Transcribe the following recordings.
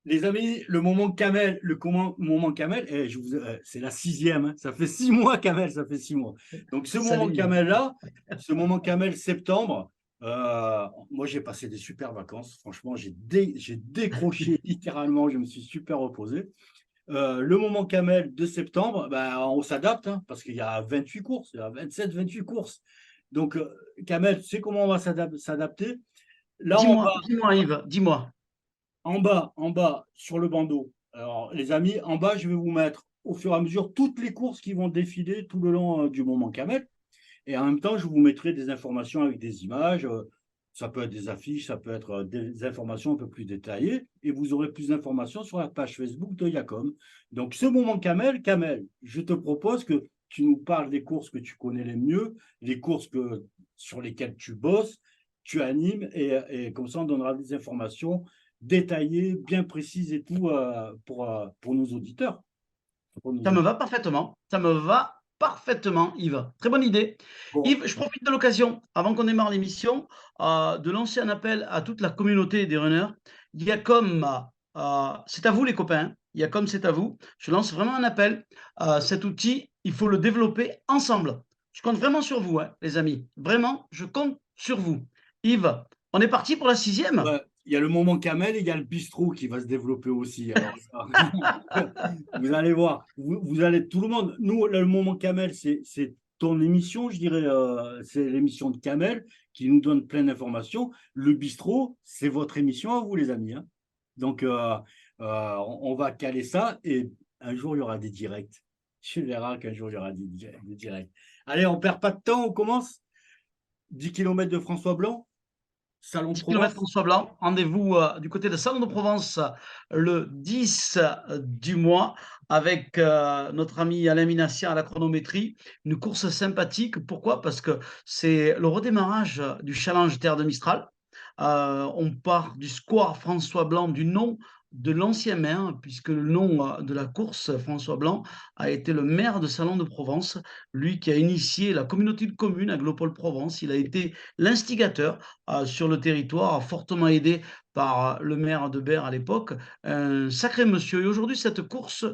Les amis, le moment Kamel, moment Kamel, c'est la sixième, hein. Ça fait 6 mois, Kamel, ça fait 6 mois. Donc, ce moment Salut. Kamel-là, ce moment Kamel septembre, moi, j'ai passé des super vacances. Franchement, j'ai décroché littéralement, je me suis super reposé. Le moment Kamel de septembre, ben, on s'adapte, hein, parce qu'il y a 28 courses, il y a 27, 28 courses. Donc, Kamel, tu sais comment on va s'adapter? Là, on va Dis-moi Yves, dis-moi. en bas, sur le bandeau. Alors, les amis, en bas, je vais vous mettre au fur et à mesure toutes les courses qui vont défiler tout le long du moment Camel. Et en même temps, je vous mettrai des informations avec des images. Ça peut être des affiches, ça peut être des informations un peu plus détaillées. Et vous aurez plus d'informations sur la page Facebook de Yacom. Donc, ce moment Kamel, je te propose que tu nous parles des courses que tu connais les mieux, les courses sur lesquelles tu bosses, tu animes, et comme ça, on donnera des informations détaillées, bien précises et tout pour nos auditeurs. Pour nos Ça me auditeurs. va parfaitement. Ça me va parfaitement, Yves. Très bonne idée. Bon, Yves, je profite de l'occasion, avant qu'on démarre l'émission, de lancer un appel à toute la communauté des runners. Il y a comme, c'est à vous les copains, il y a comme c'est à vous. Je lance vraiment un appel. Cet outil, il faut le développer ensemble. Je compte vraiment sur vous, hein, les amis. Vraiment, je compte sur vous. Yves, on est parti pour la sixième. ouais, il y a le moment Kamel et il y a le bistrot qui va se développer aussi. Alors, vous allez voir, vous allez, tout le monde, nous, là, le moment Kamel, c'est ton émission, je dirais, c'est l'émission de Kamel qui nous donne plein d'informations. Le bistrot, c'est votre émission à vous, les amis, hein. Donc, on va caler ça et un jour, il y aura des directs. Tu verras qu'un jour, il y aura des directs. Allez, on perd pas de temps, on commence. 10 km de François Blanc, Salon de 10 km Provence. François Blanc. Rendez-vous du côté de Salon de Provence le 10 du mois avec notre ami Alain Minassia à la chronométrie. Une course sympathique. Pourquoi? Parce que c'est le redémarrage du Challenge Terre de Mistral. On part du square François Blanc, du nom de l'ancien maire, puisque le nom de la course, François Blanc, a été le maire de Salon de Provence, lui qui a initié la communauté de communes Aglopole Provence. Il a été l'instigateur sur le territoire, fortement aidé par le maire de Berre à l'époque. Un sacré monsieur. Et aujourd'hui, cette course,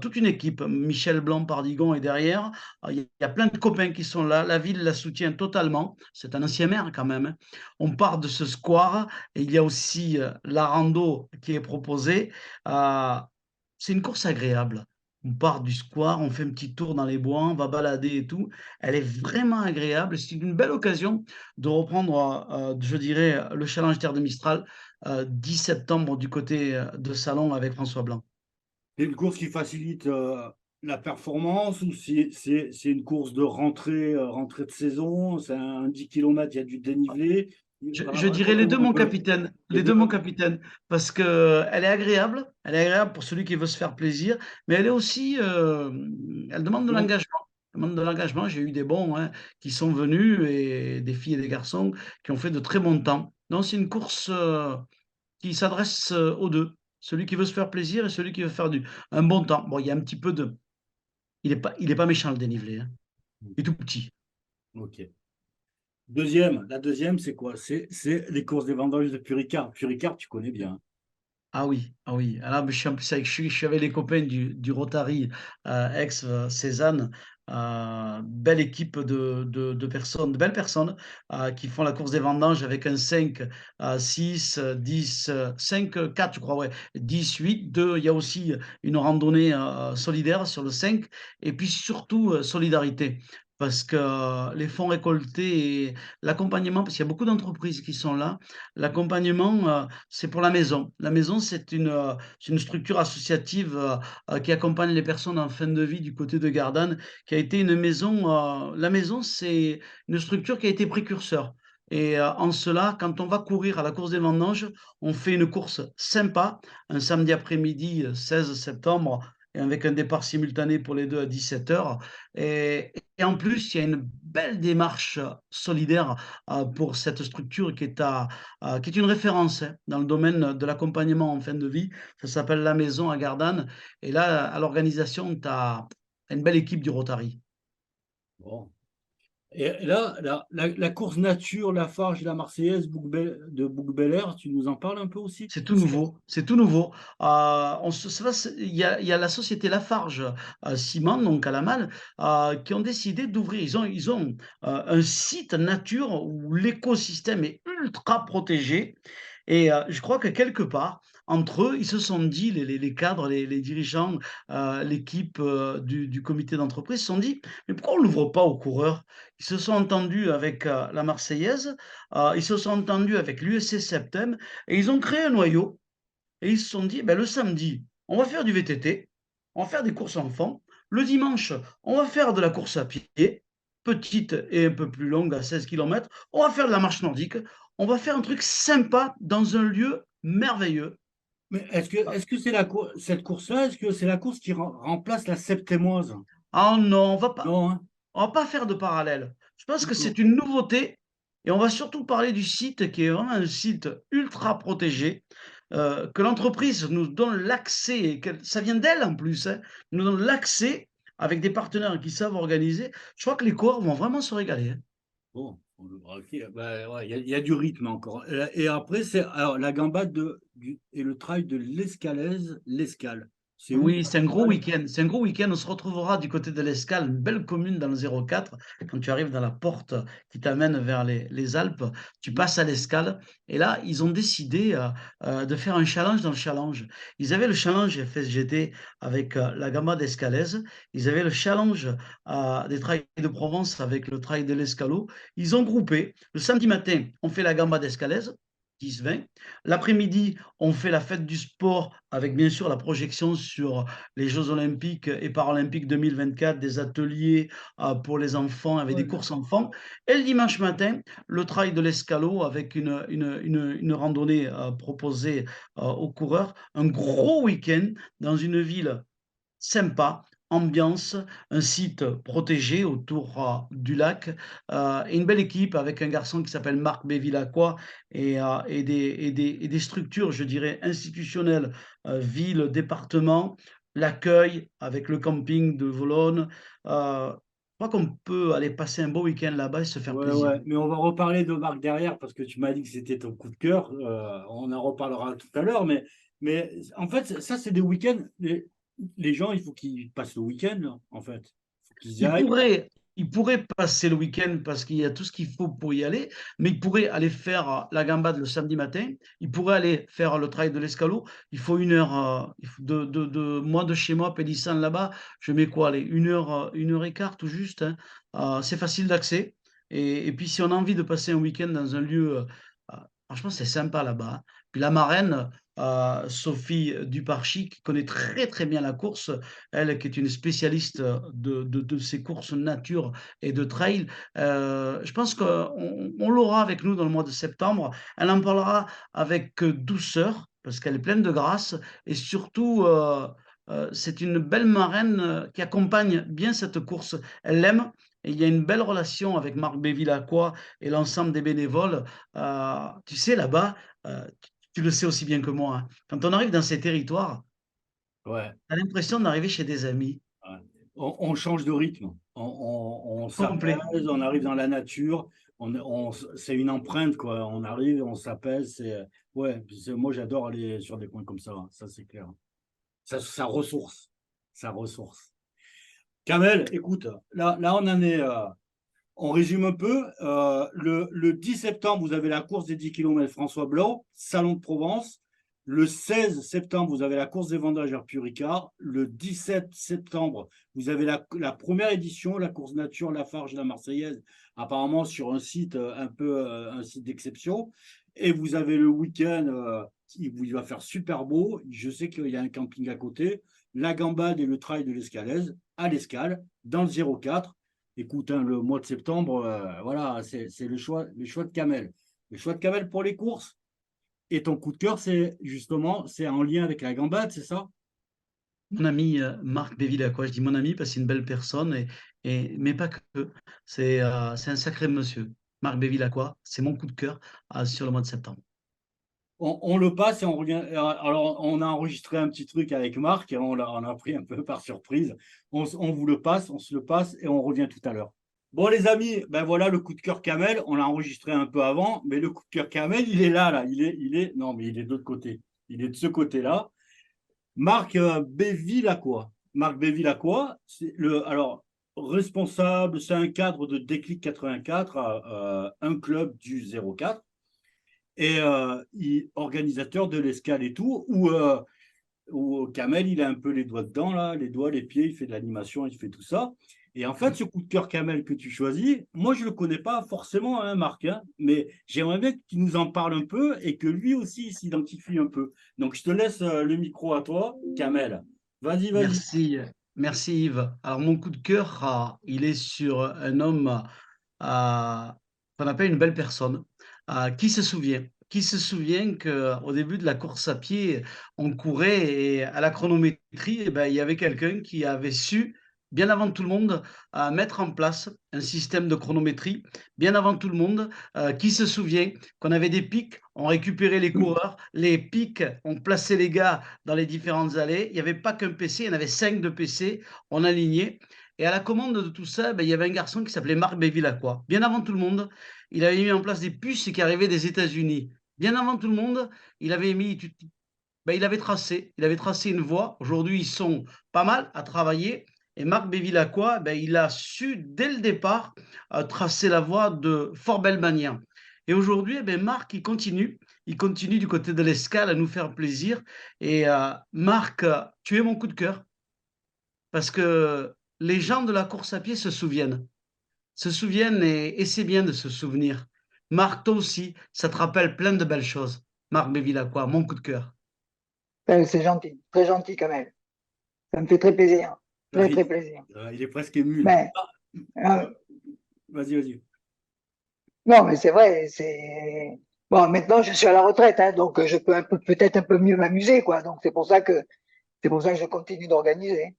toute une équipe, Michel Blanc-Pardigon est derrière. Il y a plein de copains qui sont là. La ville la soutient totalement. C'est un ancien maire quand même, hein. On part de ce square et il y a aussi la rando qui est proposée. Euh, c'est une course agréable. On part du square, on fait un petit tour dans les bois, on va balader et tout. Elle est vraiment agréable. C'est une belle occasion de reprendre, je dirais, le Challenge Terre de Mistral, 10 septembre du côté de Salon avec François Blanc. C'est une course qui facilite la performance ou c'est une course de rentrée, rentrée de saison, c'est un 10 km, il y a du dénivelé. Je dirais les deux, Raconte-moi un mon peu capitaine. les Les deux, deux. mon capitaine. Parce que elle est agréable. Elle est agréable pour celui qui veut se faire plaisir. Mais elle est aussi, elle demande de Donc, l'engagement. Elle demande de l'engagement. J'ai eu des bons, hein, qui sont venus et des filles et des garçons qui ont fait de très bons temps. Donc, c'est une course qui s'adresse aux deux. Celui qui veut se faire plaisir et celui qui veut faire un bon temps. Bon, il y a un petit peu de. Il est pas méchant le dénivelé, hein. Il est tout petit. ok. La deuxième, c'est quoi? C'est les courses des vendanges de Puricard. Puricard, tu connais bien. Ah oui, ah oui. Ah là, je suis en plus avec, je suis avec les copains du Rotary ex-Cézanne. Belle équipe de personnes, de belles personnes qui font la course des vendanges avec un 5, 6, 10, 5, 4, je crois, ouais, 10, 8, 2. Il y a aussi une randonnée solidaire sur le 5. Et puis surtout, solidarité. Parce que les fonds récoltés et l'accompagnement, parce qu'il y a beaucoup d'entreprises qui sont là, l'accompagnement, c'est pour la maison. La maison, c'est une structure associative qui accompagne les personnes en fin de vie du côté de Gardanne, qui a été une maison. La maison, c'est une structure qui a été précurseur. Et en cela, quand on va courir à la course des vendanges, on fait une course sympa, un samedi après-midi, 16 septembre, et avec un départ simultané pour les deux à 17 heures. Et en plus, il y a une belle démarche solidaire pour cette structure qui est une référence, hein, dans le domaine de l'accompagnement en fin de vie. Ça s'appelle La Maison à Gardanne. Et là, à l'organisation, tu as une belle équipe du Rotary. Bon. Et là, la course nature, la Farge, la Marseillaise de Bouc-Bel-Air, tu nous en parles un peu aussi? C'est tout nouveau, c'est tout nouveau. Il y a la société Lafarge Ciment, donc à la Malle, qui ont décidé d'ouvrir. Ils ont un site nature où l'écosystème est ultra protégé. Et je crois que quelque part, entre eux, ils se sont dit, les cadres, les dirigeants, l'équipe du comité d'entreprise, se sont dit, mais pourquoi on ne l'ouvre pas aux coureurs? Ils se sont entendus avec la Marseillaise, ils se sont entendus avec l'USC Septem, et ils ont créé un noyau et ils se sont dit, ben, le samedi, on va faire du VTT, on va faire des courses enfants. Le dimanche, on va faire de la course à pied, petite et un peu plus longue à 16 kilomètres. On va faire de la marche nordique. On va faire un truc sympa dans un lieu merveilleux. Mais est-ce que c'est cette course-là, est-ce que c'est la course qui remplace la septémoise? Ah non, Non, hein? on va pas faire de parallèle. Je pense que D'accord. c'est une nouveauté et on va surtout parler du site qui est vraiment un site ultra protégé, que l'entreprise nous donne l'accès et ça vient d'elle en plus, hein, nous donne l'accès avec des partenaires qui savent organiser. Je crois que les coureurs vont vraiment se régaler, hein. Bon, ok. Bah, ouais, il y a du rythme encore. Et après, c'est alors la gambade et le trail de l'Escalaise, l'Escale. C'est où? Oui, c'est un gros week-end. C'est un gros week-end. On se retrouvera du côté de l'Escale, une belle commune dans le 04. Quand tu arrives dans la porte qui t'amène vers les Alpes, tu passes à l'Escale. Et là, ils ont décidé de faire un challenge dans le challenge. Ils avaient le challenge FSGT avec la Gamba d'Escalaise. Ils avaient le challenge des trails de Provence avec le trail de l'Escalo. Ils ont groupé. Le samedi matin, on fait la Gamba d'Escalaise. 10-20. L'après-midi, on fait la fête du sport avec bien sûr la projection sur les Jeux olympiques et paralympiques 2024, des ateliers pour les enfants avec des Ouais, courses d'accord. enfants. Et le dimanche matin, le trail de l'escalot avec une randonnée proposée aux coureurs. Un gros week-end dans une ville sympa, ambiance, un site protégé autour du lac, et une belle équipe avec un garçon qui s'appelle Marc Bévilacqua et des structures, je dirais, institutionnelles, ville, département, l'accueil avec le camping de Volonne. Je crois qu'on peut aller passer un beau week-end là-bas et se faire Ouais, plaisir. ouais. Mais on va reparler de Marc derrière parce que tu m'as dit que c'était ton coup de cœur. On en reparlera tout à l'heure. Mais en fait, ça, c'est des week-ends. Les gens, il faut qu'ils passent le week-end, là, en fait. Il faut qu'ils y Il aillent. pourrait, il pourrait passer le week-end parce qu'il y a tout ce qu'il faut pour y aller, mais il pourrait aller faire la gambade le samedi matin. Il pourrait aller faire le trail de l'escalot. Il faut une heure, il faut moi de chez moi, Pélissan là-bas, je mets quoi, allez, une heure et quart tout juste, hein. C'est facile d'accès. Et puis si on a envie de passer un week-end dans un lieu, franchement, c'est sympa là-bas, hein. Puis la marraine, Sophie Duparchi, qui connaît très très bien la course, elle qui est une spécialiste de ces courses nature et de trail. Je pense qu'on l'aura avec nous dans le mois de septembre. Elle en parlera avec douceur parce qu'elle est pleine de grâce et surtout, c'est une belle marraine qui accompagne bien cette course. Elle l'aime. Et il y a une belle relation avec Marc Bévilacqua et l'ensemble des bénévoles. Tu sais, là-bas, tu le sais aussi bien que moi, hein, quand on arrive dans ces territoires, Ouais. tu as l'impression d'arriver chez des amis. Ouais. On change de rythme. On Complet. s'apaise, on arrive dans la nature. C'est une empreinte, quoi. On arrive, on s'apaise. Ouais, moi, j'adore aller sur des coins comme ça, hein. Ça, c'est clair. Ça ressource. Ça ressource. Kamel, écoute, là on en est. On résume un peu. Le 10 septembre, vous avez la course des 10 km François Blanc, Salon de Provence. Le 16 septembre, vous avez la course des vendages Arthur Ricard. Le 17 septembre, vous avez la première édition, la course nature, la Farge, la Marseillaise, apparemment sur un site un peu un site d'exception. Et vous avez le week-end où il va faire super beau. Je sais qu'il y a un camping à côté. La gambade et le trail de l'Escalaise à l'Escale, dans le 04. Écoute, hein, le mois de septembre, voilà, c'est le choix de Kamel. Le choix de Kamel pour les courses. Et ton coup de cœur, c'est justement, c'est en lien avec la gambade, c'est ça? Mon ami Marc Bévilacqua, je dis mon ami parce que c'est une belle personne, mais pas que. C'est un sacré monsieur. Marc Bévilacqua, c'est mon coup de cœur sur le mois de septembre. On le passe et on revient. Alors, on a enregistré un petit truc avec Marc et on a pris un peu par surprise. On vous le passe, on se le passe et on revient tout à l'heure. Bon, les amis, ben voilà le coup de cœur Kamel. On l'a enregistré un peu avant, mais le coup de cœur Kamel, il est là. Non, mais il est de l'autre côté. Il est de ce côté-là. Marc Bévilacqua. Marc Bévilacqua, c'est alors, responsable, c'est un cadre de Déclic 84, un club du 04, et organisateur de l'escale et tout, où Kamel, il a un peu les doigts dedans, là, les doigts, les pieds, il fait de l'animation, il fait tout ça. Et en fait, ce coup de cœur Kamel que tu choisis, moi, je ne le connais pas forcément, hein, Marc, hein, mais j'aimerais bien que tu nous en parles un peu et que lui aussi s'identifie un peu. Donc, je te laisse le micro à toi, Kamel. Vas-y, vas-y. Merci, merci Yves. Alors mon coup de cœur, il est sur un homme qu'on appelle une belle personne. Qui se souvient qu'au début de la course à pied, on courait et à la chronométrie, eh ben, il y avait quelqu'un qui avait su, bien avant tout le monde, mettre en place un système de chronométrie, bien avant tout le monde, qui se souvient qu'on avait des pics, on récupérait les coureurs, les pics, on plaçait les gars dans les différentes allées. Il n'y avait pas qu'un PC, il y en avait 5 de PC, on alignait. Et à la commande de tout ça, ben, il y avait un garçon qui s'appelait Marc Bévilacqua. Bien avant tout le monde, il avait mis en place des puces qui arrivaient des États-Unis. Bien avant tout le monde, il avait mis, ben, il avait tracé une voie. Aujourd'hui, ils sont pas mal à travailler. Et Marc Bévilacqua, ben, il a su dès le départ tracer la voie de fort belle manière. Et aujourd'hui, eh ben, Marc, il continue du côté de l'escale à nous faire plaisir. Et Marc, tu es mon coup de cœur parce que les gens de la course à pied se souviennent et c'est bien de se souvenir. Marc, toi aussi, ça te rappelle plein de belles choses. Marc Bévilacqua, mon coup de cœur. C'est gentil, très gentil quand même. Ça me fait très plaisir, Ah, très très plaisir. il est presque ému, là. Mais Euh, euh, Vas-y, vas-y. non, mais c'est vrai, c'est bon. Maintenant, je suis à la retraite, hein, donc je peux peut-être un peu mieux m'amuser, quoi. Donc c'est pour ça que je continue d'organiser.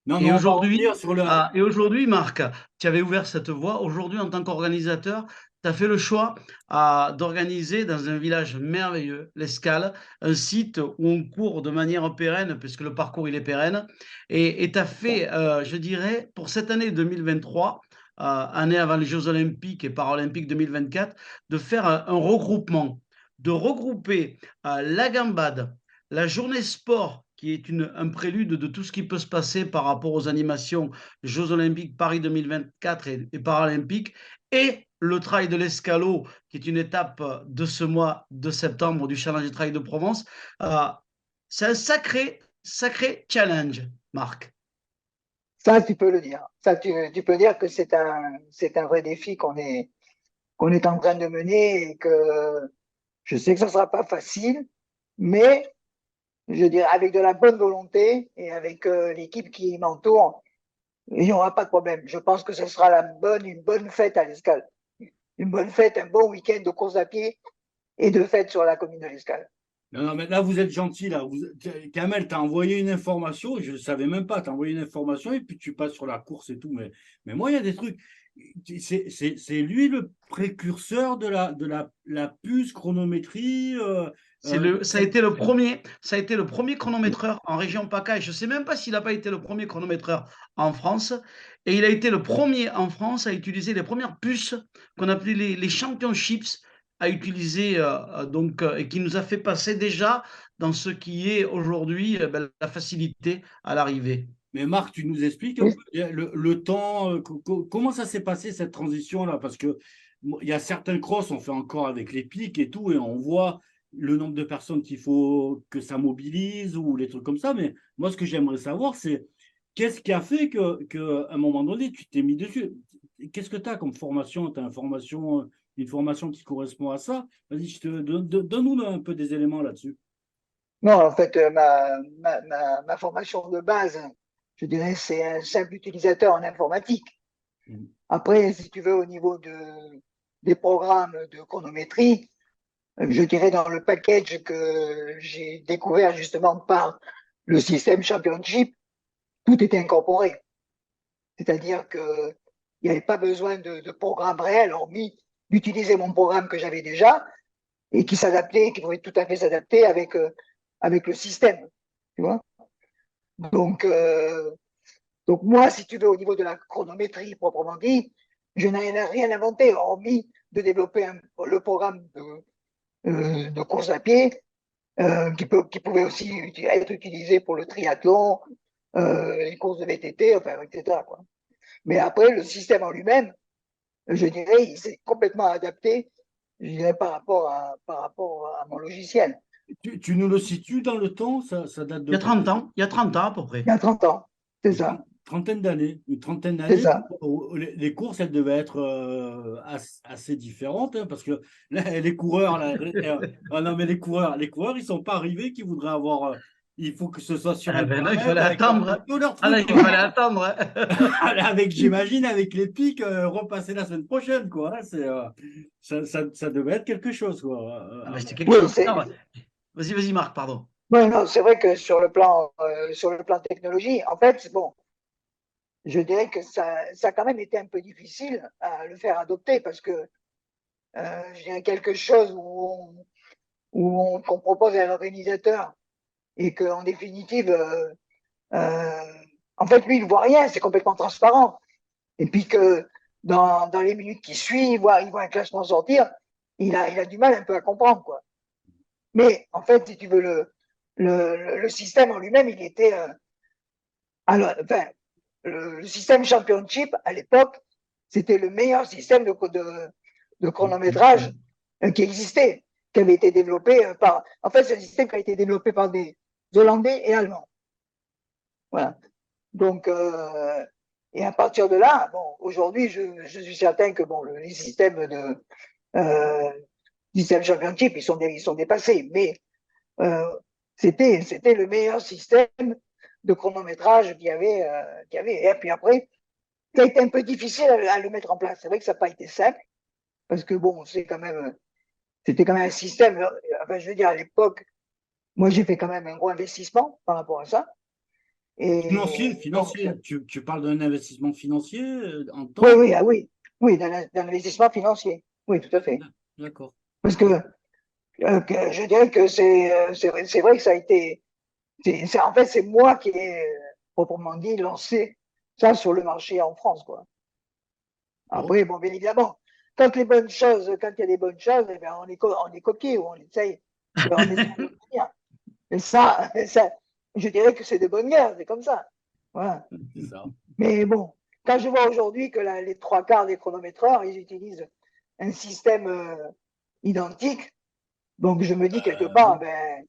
Non, mais on va revenir sur le. Et aujourd'hui, Marc, tu avais ouvert cette voie. Aujourd'hui, en tant qu'organisateur, tu as fait le choix d'organiser dans un village merveilleux, l'Escale, un site où on court de manière pérenne, puisque le parcours il est pérenne. Et tu as fait, je dirais, pour cette année 2023, année avant les Jeux Olympiques et Paralympiques 2024, de faire un regroupement, de regrouper la gambade, la journée sport, qui est un prélude de tout ce qui peut se passer par rapport aux animations Jeux Olympiques Paris 2024 et Paralympiques, et le trail de l'escalot, qui est une étape de ce mois de septembre du Challenge Trail de Provence. Euh, c'est un sacré challenge, Marc. Ça, tu peux le dire. Ça, tu peux dire que c'est un vrai défi qu'on est en train de mener et que je sais que ça sera pas facile, mais je dirais avec de la bonne volonté et avec l'équipe qui m'entoure, il n'y aura pas de problème. Je pense que ce sera une bonne fête à l'Escale. Une bonne fête, un bon week-end de course à pied et de fête sur la commune de l'Escale. Non, non, mais là, vous êtes gentil, là. Kamel, t'as envoyé une information, je ne savais même pas, t'as envoyé une information et puis tu passes sur la course et tout. Mais moi, il y a des trucs. C'est lui le précurseur de la puce chronométrie. Ça a été le premier chronométreur en région PACA. Et je ne sais même pas s'il n'a pas été le premier chronométreur en France. Et il a été le premier en France à utiliser les premières puces qu'on appelait les championships à utiliser, et qui nous a fait passer déjà dans ce qui est aujourd'hui ben, la facilité à l'arrivée. Mais Marc, tu nous expliques un Oui, peu le temps, comment ça s'est passé cette transition-là? Parce que il y a certains crosses, on fait encore avec les pics et tout, et on voit le nombre de personnes qu'il faut que ça mobilise ou les trucs comme ça. Mais moi, ce que j'aimerais savoir, c'est qu'est-ce qui a fait qu'à un moment donné, tu t'es mis dessus? Qu'est-ce que tu as comme formation? Tu as une formation qui correspond à ça? Vas-y, donne-nous un peu des éléments là-dessus. non, en fait, ma formation de base, je dirais, c'est un simple utilisateur en informatique. Mm. Après, si tu veux, au niveau des programmes de chronométrie, je dirais dans le package que j'ai découvert justement par le système Championship, tout était incorporé. C'est-à-dire qu'il n'y avait pas besoin de programme réel, hormis d'utiliser mon programme que j'avais déjà et qui s'adaptait, qui pouvait tout à fait s'adapter avec le système. Tu vois. Donc, Donc moi, si tu veux, au niveau de la chronométrie proprement dit, je n'ai rien inventé, hormis de développer le programme de course à pied qui pouvait aussi être utilisé pour le triathlon, les courses de VTT, enfin, etc., quoi. Mais après, le système en lui-même, je dirais, il s'est complètement adapté, je dirais, par rapport à mon logiciel. Tu nous le situes dans le temps? Ça date Il de y a quand? 30 ans, il y a 30 ans à peu Il y près. a 30 ans, c'est Une ça, trentaine d'années. Une trentaine c'est d'années. ça. Les courses, elles devaient être assez différentes, hein, parce que là, les coureurs, là, ah non, mais les coureurs, ils sont pas arrivés qui voudraient avoir. Il faut que ce soit sur Ah ben non, il Internet fallait avec attendre, un hein. peu leur Ah là, truc, il quoi. fallait attendre, hein. Avec, j'imagine, avec les pics, repasser la semaine prochaine, quoi. Hein, ça devait être quelque chose, quoi. Ah ben, c'était quelque Oui, chose. Non, ouais. Vas-y, vas-y, Marc, pardon. ouais, non, c'est vrai que sur le plan technologie, en fait, bon, je dirais que ça a quand même été un peu difficile à le faire adopter parce que je dirais quelque chose qu'on propose à l'organisateur et qu'en définitive, en fait, lui, il ne voit rien, c'est complètement transparent. Et puis que dans les minutes qui suivent, il voit un classement sortir, il a du mal un peu à comprendre, quoi. Mais en fait, si tu veux, le système en lui-même, il était. Alors, enfin, le système Championship, à l'époque, c'était le meilleur système de chronométrage qui existait, qui avait été développé par. En fait, c'est un système qui a été développé par des Hollandais et Allemands. Voilà. Donc, et à partir de là, bon, aujourd'hui, je suis certain que bon, les systèmes euh, système championship, ils sont dépassés, mais euh, c'était le meilleur système de chronométrage qu'il y avait. Et puis après, ça a été un peu difficile à le mettre en place. C'est vrai que ça n'a pas été simple, parce que bon, c'était quand même un système, enfin, je veux dire, à l'époque, moi, j'ai fait quand même un gros investissement par rapport à ça. Financier, Et donc, financier. Tu parles d'un investissement financier en oui, temps? oui, ah oui, oui, d'un investissement financier. Oui, tout à fait. D'accord. Parce que je dirais que c'est vrai que ça a été, en fait, c'est moi qui ai, proprement dit, lancé ça sur le marché en France, quoi. Bon, Après, bon, bien évidemment, quand il y a des bonnes choses, eh bien, on est copié ou on essaye de retenir. Et ça, je dirais que c'est de bonne guerre, c'est comme ça. Voilà. c'est ça. Mais bon, quand je vois aujourd'hui que les trois quarts des chronométreurs, ils utilisent un système identique, donc je me dis quelque part, Oui. ben,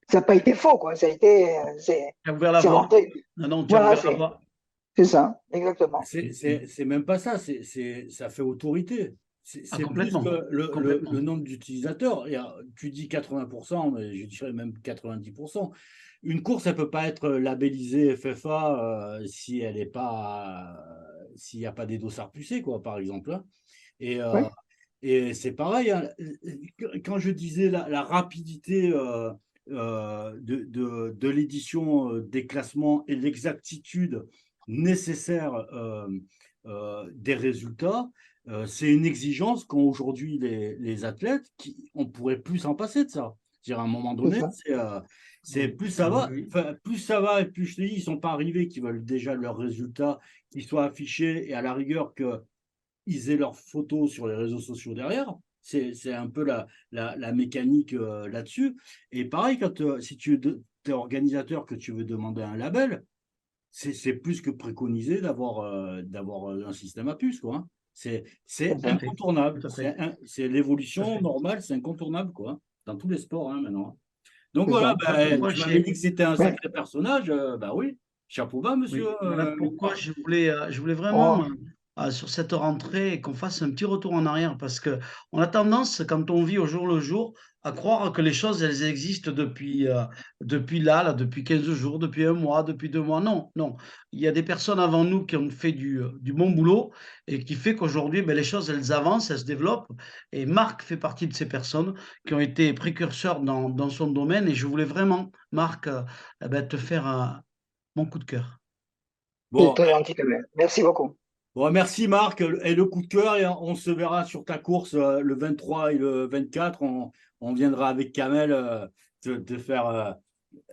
ça n'a pas été faux, quoi. Ça a été, Tu as ouvert la c'est voie. rentré. Non, non, tu as Voilà, ouvert la voie. c'est ça, exactement. C'est même pas ça, ça fait autorité. Ah, C'est plus complètement. que le Complètement. nombre d'utilisateurs. Tu dis 80%, mais je dirais même 90%. Une course, elle peut pas être labellisée FFA si elle est pas, s'il n'y a pas des dossards pucés, quoi, par exemple. Hein. Et, Oui, et c'est pareil, hein. Quand je disais la rapidité de l'édition des classements et l'exactitude nécessaire des résultats, c'est une exigence qu'ont aujourd'hui les athlètes, on pourrait plus s'en passer de ça. -à un moment c'est donné, ça. c'est plus ça Ah oui, va, oui. enfin, plus ça va, et plus je te dis, ils sont pas arrivés, qui veulent déjà leurs résultats qui soient affichés, et à la rigueur que ils aient leurs photos sur les réseaux sociaux derrière. C'est un peu la mécanique là-dessus. Et pareil, si tu es organisateur, que tu veux demander un label, c'est plus que préconisé d'avoir un système à puce, quoi. Hein. C'est C'est Tout à ça. fait. incontournable. Tout à fait. C'est Tout à l'évolution fait. normale, c'est incontournable, quoi. Dans tous les sports, hein, maintenant. Donc C'est voilà, ça. Voilà pourquoi tu m'avais dit que c'était un Ouais. sacré personnage. Bah oui, chapeau bas, monsieur. Oui, voilà pourquoi je voulais vraiment, Oh, sur cette rentrée, qu'on fasse un petit retour en arrière parce que on a tendance, quand on vit au jour le jour, à croire que les choses, elles existent depuis là, depuis 15 jours, depuis un mois, depuis 2 mois. Non, non. Il y a des personnes avant nous qui ont fait du bon boulot et qui fait qu'aujourd'hui, beh, les choses, elles avancent, elles se développent et Marc fait partie de ces personnes qui ont été précurseurs dans son domaine et je voulais vraiment, Marc, te faire mon coup de cœur. c'est Bon, très gentil quand même. Merci beaucoup. bon, merci Marc. Et le coup de cœur, et on se verra sur ta course le 23 et le 24. On viendra avec Kamel te faire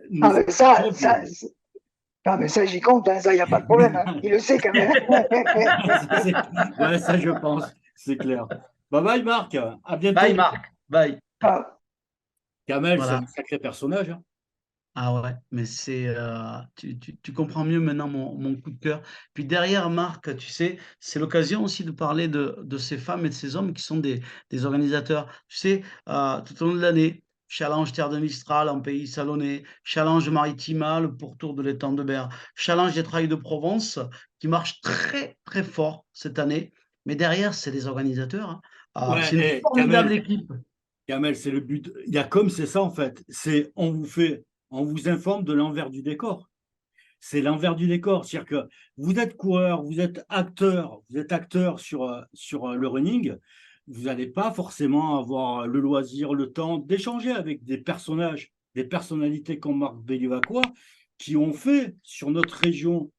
nous Ah, sommes mais ça, très ça, vieux. non, mais ça, j'y compte, hein, ça, il n'y a pas de problème. Hein. Il le sait quand même. Ouais, ça, je pense, c'est clair. Bye bye, Marc. À Bye bientôt. Marc, bye. Ah, Kamel, c'est un Voilà. sacré personnage, hein. Ah ouais, mais tu comprends mieux maintenant mon coup de cœur. Puis derrière, Marc, tu sais, c'est l'occasion aussi de parler de ces femmes et de ces hommes qui sont des organisateurs. Tu sais, tout au long de l'année, Challenge Terre de Mistral en pays salonné, Challenge Maritima, le pourtour de l'étang de Berre, Challenge des Trails de Provence, qui marche très, très fort cette année. Mais derrière, c'est les organisateurs, hein. Ouais, C'est une et formidable équipe. Kamel, c'est le but. Il y a comme c'est ça, en fait. On vous informe de l'envers du décor. C'est l'envers du décor. C'est-à-dire que vous êtes coureur, vous êtes acteur sur le running. Vous n'allez pas forcément avoir le loisir, le temps d'échanger avec des personnages, des personnalités comme Marc Bellivacois, qui ont fait sur notre région,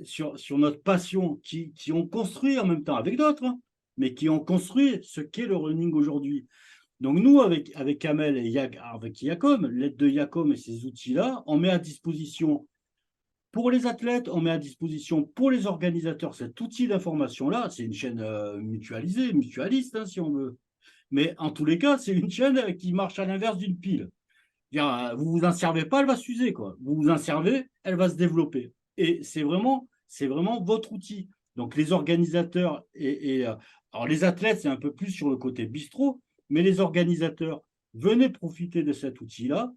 sur notre passion, qui ont construit en même temps avec d'autres, hein, mais qui ont construit ce qu'est le running aujourd'hui. Donc nous, avec Kamel et avec Yacom, l'aide de Yacom et ces outils-là, on met à disposition pour les athlètes, on met à disposition pour les organisateurs cet outil d'information-là. C'est une chaîne mutualisée, mutualiste, hein, si on veut. Mais en tous les cas, c'est une chaîne qui marche à l'inverse d'une pile. Vous vous en servez pas, elle va s'user, quoi. Vous vous en servez, elle va se développer. Et c'est vraiment votre outil. Donc les organisateurs alors les athlètes, c'est un peu plus sur le côté bistrot, mais les organisateurs, venez profiter de cet outil-là.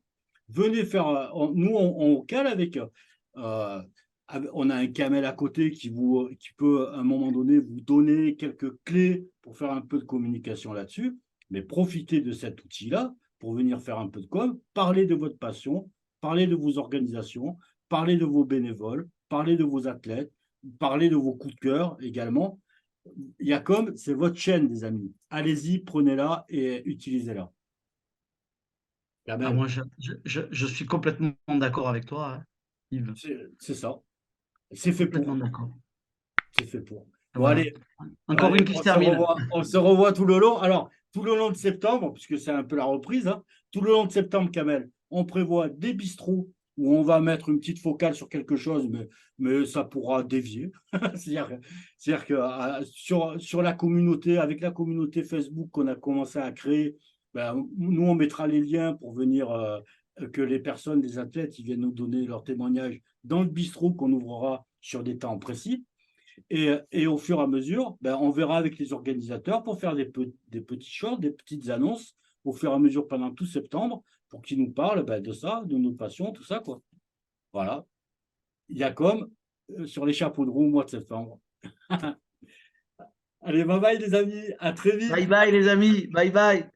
Venez faire. Nous, on cale euh, on a un camel à côté qui peut, à un moment donné, vous donner quelques clés pour faire un peu de communication là-dessus. Mais profitez de cet outil-là pour venir faire un peu de com, parler de votre passion, parler de vos organisations, parler de vos bénévoles, parler de vos athlètes, parler de vos coups de cœur également. Yacom, c'est votre chaîne, les amis. Allez-y, prenez-la et utilisez-la. Ah, Kamel, moi, je suis complètement d'accord avec toi, hein, Yves. c'est ça. C'est fait Complètement pour. d'accord. C'est fait pour. Bon, Voilà. Encore allez, une qui se termine. on se revoit tout le long. Alors, tout le long de septembre, puisque c'est un peu la reprise, hein, tout le long de septembre, Kamel, on prévoit des bistrots où on va mettre une petite focale sur quelque chose, mais ça pourra dévier. C'est-à-dire que sur la communauté, avec la communauté Facebook qu'on a commencé à créer, ben, nous, on mettra les liens pour venir, que les personnes, des athlètes, ils viennent nous donner leur témoignage dans le bistrot qu'on ouvrira sur des temps précis. Et au fur et à mesure, ben, on verra avec les organisateurs pour faire des petits shorts, des petites annonces au fur et à mesure pendant tout septembre pour qu'ils nous parlent ben, de ça, de nos passions, tout ça, quoi. Voilà. Il y a comme sur les chapeaux de roue au mois de septembre. Allez, bye bye les amis, à très Bye vite. bye, les amis. Bye bye.